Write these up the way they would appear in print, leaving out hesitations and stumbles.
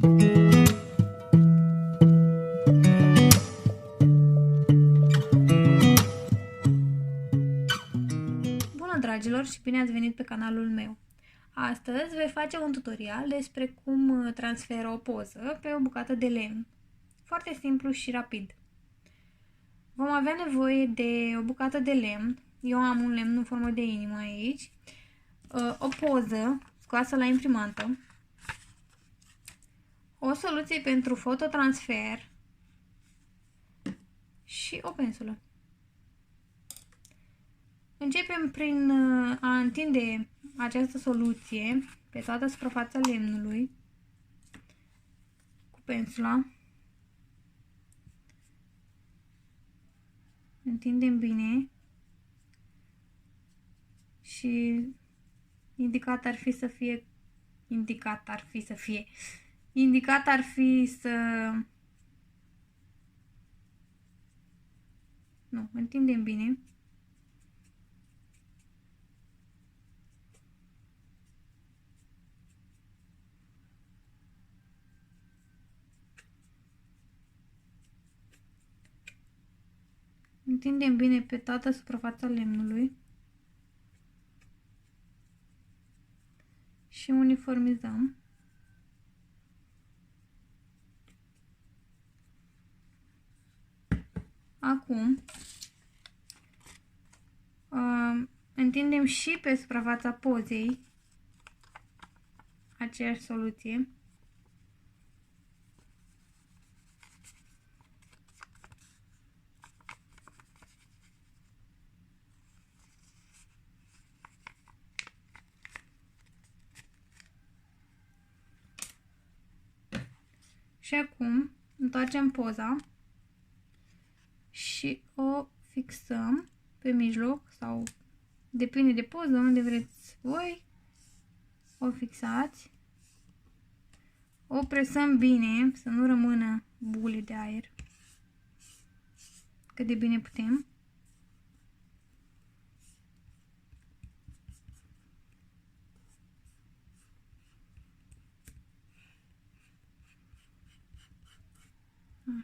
Bună dragilor și bine ați venit pe canalul meu! Astăzi voi face un tutorial despre cum transfer o poză pe o bucată de lemn. Foarte simplu și rapid. Vom avea nevoie de o bucată de lemn. Eu am un lemn în formă de inimă aici. O poză scoasă la imprimantă. O soluție pentru fototransfer și o pensulă. Începem prin a întinde această soluție pe toată suprafața lemnului cu pensula. Întindem bine și indicat ar fi să nu, întindem bine. Întindem bine pe toată suprafața lemnului și uniformizăm. Acum întindem și pe suprafața pozei aceeași soluție. Și acum întoarcem poza și o fixăm pe mijloc sau depinde de poză, unde vreți voi. O fixați. O presăm bine să nu rămână bule de aer. Cât de bine putem.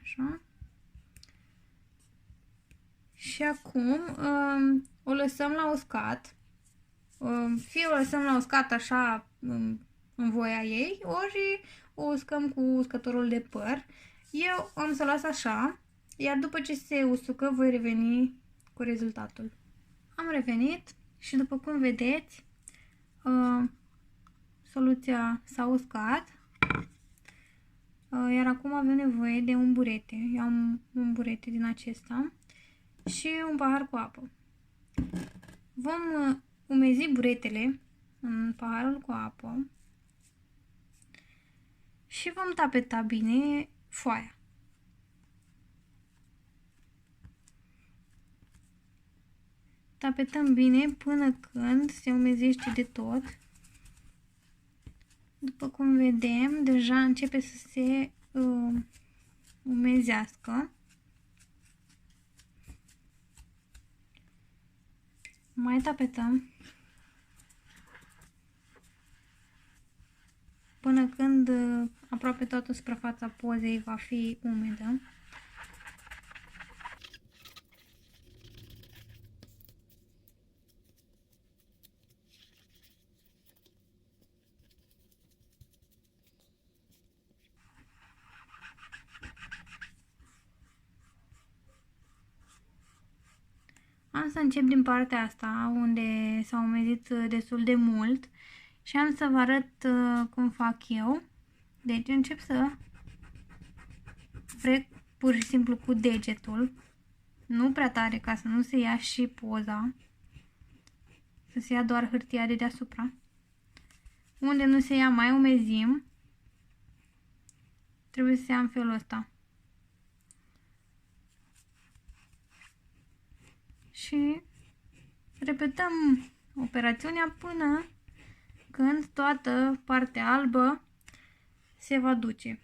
Așa. Și acum o lăsăm la uscat. Fie o lăsăm la uscat așa în voia ei, ori o uscăm cu uscătorul de păr. Eu am să las așa, iar după ce se usucă voi reveni cu rezultatul. Am revenit și după cum vedeți, soluția s-a uscat. Iar acum avem nevoie de un burete. Eu am un burete din acesta și un pahar cu apă. Vom umezi buretele în paharul cu apă și vom tapeta bine foaia. Tapetăm bine până când se umezește de tot. După cum vedem, deja începe să se umezească. Mai tapetăm până când aproape toată suprafața pozei va fi umedă. Am să încep din partea asta, unde s-a umezit destul de mult și am să vă arăt cum fac eu. Deci încep să frec pur și simplu cu degetul, nu prea tare ca să nu se ia și poza, să se ia doar hârtia de deasupra. Unde nu se ia mai umezim, trebuie să se ia în felul ăsta. Și repetăm operațiunea până când toată partea albă se va duce.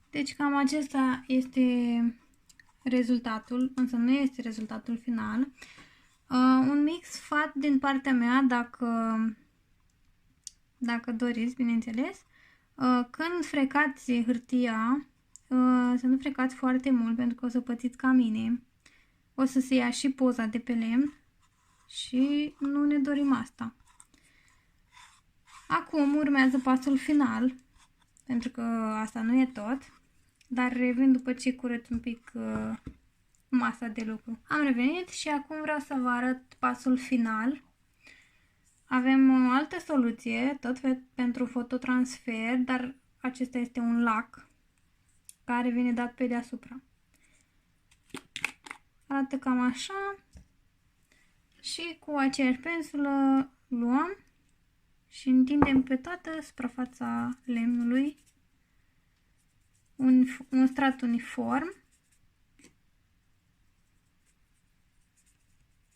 Deci cam acesta este rezultatul, însă nu este rezultatul final. Un mic sfat din partea mea, dacă doriți, bineînțeles, când frecați hârtia, să nu frecați foarte mult pentru că o să pățiți ca mine. O să se ia și poza de pe lemn și nu ne dorim asta. Acum urmează pasul final, pentru că asta nu e tot, dar revin după ce curăț un pic masa de lucru. Am revenit și acum vreau să vă arăt pasul final. Avem o altă soluție, tot pentru fototransfer, dar acesta este un lac care vine dat pe deasupra. Arată cam așa și cu aceeași pensulă luăm și întindem pe toată suprafața lemnului un strat uniform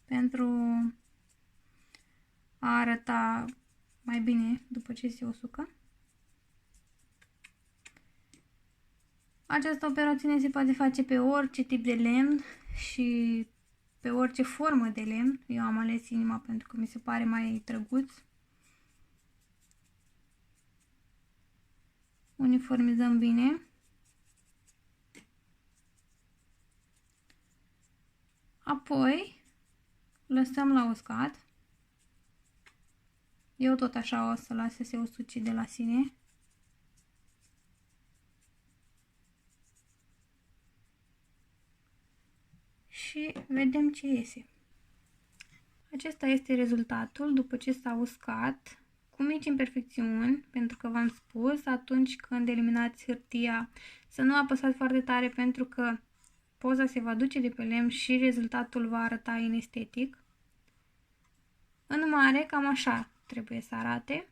pentru a arăta mai bine după ce se usucă. Această operațiune se poate face pe orice tip de lemn și pe orice formă de lemn. Eu am ales inima pentru că mi se pare mai drăguț. Uniformizăm bine. Apoi lăsăm la uscat. Eu tot așa o să las să se usuce de la sine. Și vedem ce iese. Acesta este rezultatul după ce s-a uscat, cu mici imperfecțiuni, pentru că v-am spus, atunci când eliminați hârtia, să nu apăsați foarte tare pentru că poza se va duce de pe lemn și rezultatul va arăta inestetic. În mare, cam așa trebuie să arate.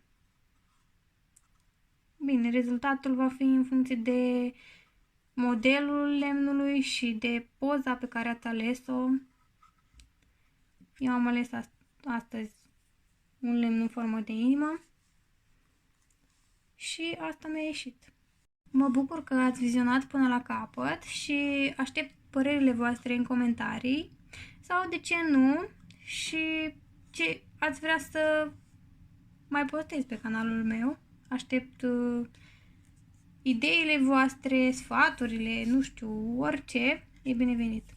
Bine, rezultatul va fi în funcție de modelul lemnului și de poza pe care ați ales-o. Eu am ales astăzi un lemn în formă de inimă și asta mi-a ieșit. Mă bucur că ați vizionat până la capăt și aștept părerile voastre în comentarii sau, de ce nu, și ce ați vrea să mai postez pe canalul meu. Aștept ideile voastre, sfaturile, nu știu, orice e binevenit.